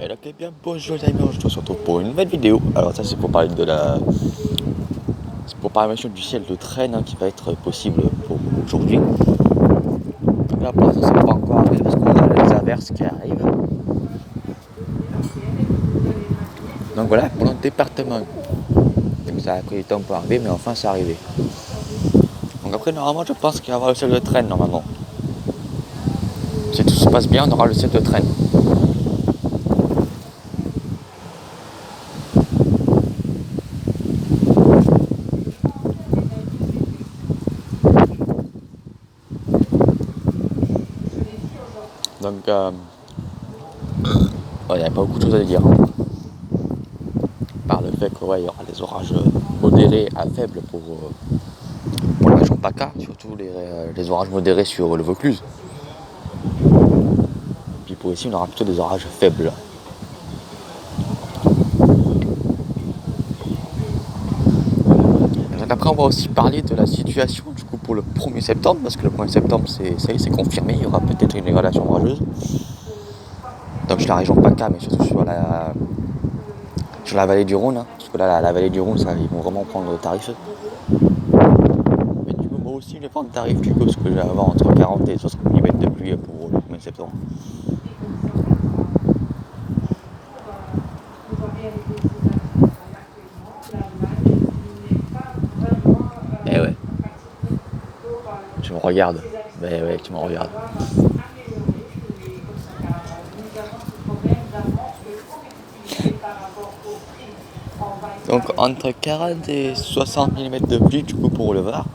Et là, ok, bien, bonjour les amis, je te retrouve pour une nouvelle vidéo. Alors ça c'est pour parler de la... C'est pour parler du ciel de traîne qui va être possible pour aujourd'hui. Donc là pour l'instant c'est pas encore arrivé parce qu'on a les averses qui arrivent. Donc voilà pour notre département. Donc ça a pris du temps pour arriver mais enfin c'est arrivé. Donc après normalement je pense qu'il va y avoir le ciel de traîne normalement. Si tout se passe bien on aura le ciel de traîne. Donc il n'y a pas beaucoup de choses à dire. Par le fait qu'il y aura des orages modérés à faibles pour la région PACA, surtout les orages modérés sur le Vaucluse. Puis pour ici on aura plutôt des orages faibles. Donc après on va aussi parler de la situation du coup pour le 1er septembre, parce que le 1er septembre c'est confirmé, il y aura peut-être une dégradation orageuse. Donc sur la région PACA mais surtout sur la vallée du Rhône, parce que là la vallée du Rhône ils vont vraiment prendre le tarif. Mais du coup moi aussi je vais prendre le tarif du coup parce que je vais avoir entre 40 et 60 mm de pluie pour le 1er septembre. Eh ouais. Tu me regardes. Ben ouais, tu me regardes. Donc entre 40 et 60 mm de pluie du coup pour le Var.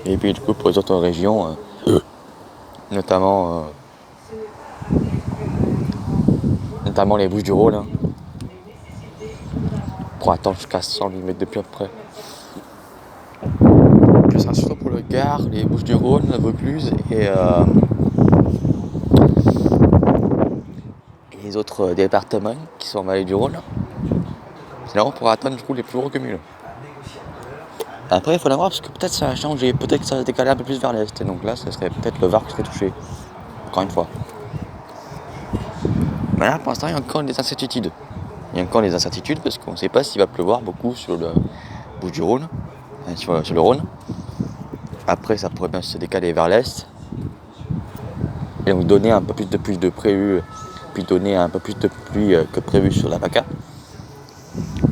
Et puis du coup pour les autres régions, notamment les Bouches-du-Rhône. Hein, pour attendre jusqu'à 100 mm de pluie à peu près. Ça sera surtout pour le Gard, les Bouches-du-Rhône, la Vaucluse et les autres départements qui sont en vallée du Rhône. Sinon on pourra atteindre du coup les plus gros cumuls. Après il faut voir parce que peut-être ça a changé, peut-être que ça a décalé un peu plus vers l'est. Donc là ça serait peut-être le Var qui serait touché. Encore une fois. Mais là pour l'instant il y a encore des incertitudes. Il y a encore des incertitudes parce qu'on ne sait pas s'il va pleuvoir beaucoup sur le Bouches-du-Rhône, sur le Rhône. Après ça pourrait bien se décaler vers l'est. Et donc donner un peu plus de pluie de prévu, puis donner un peu plus de pluie que prévu sur la PACA.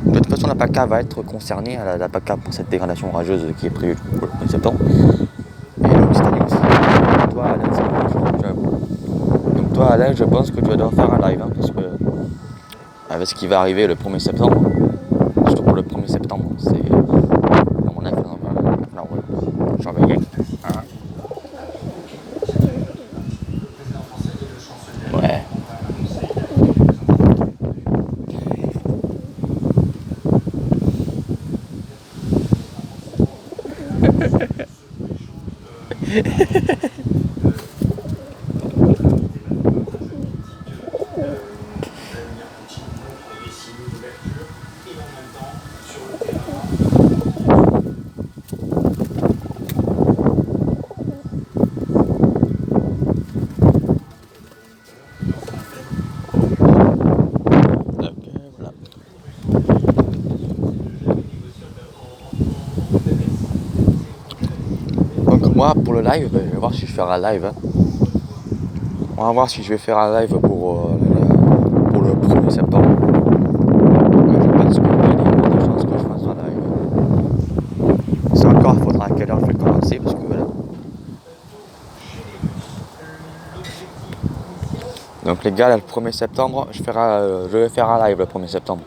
De toute façon la PACA va être concernée, la PACA pour cette dégradation orageuse qui est prévue pour le 1er septembre. Et l'Occitanie aussi. Donc toi Alain, je pense que tu vas devoir faire un live, hein, parce que avec ce qui va arriver le 1er septembre, surtout pour le 1er septembre, c'est à mon avis, surveiller. Hein. Ouais. Donc moi pour le live, je vais voir si je fais un live. Hein. On va voir si je vais faire un live pour le 1er septembre. Je pense qu'il y a des chances que je fasse un live. C'est encore, il faudra à quelle heure je vais commencer parce que voilà. Donc les gars, là, le 1er septembre, je vais faire un live le 1er septembre.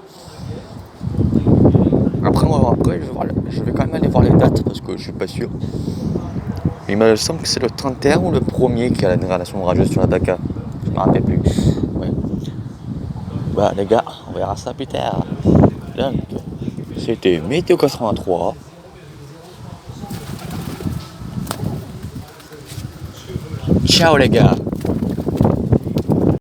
Après, je vais quand même aller voir les dates parce que je suis pas sûr. Il me semble que c'est le 31 ou le 1er qui a la dégradation orageuse sur la PACA. Je me rappelle plus. Ouais. Bah les gars, on verra ça plus tard. Donc, c'était Météo 83. Ciao les gars.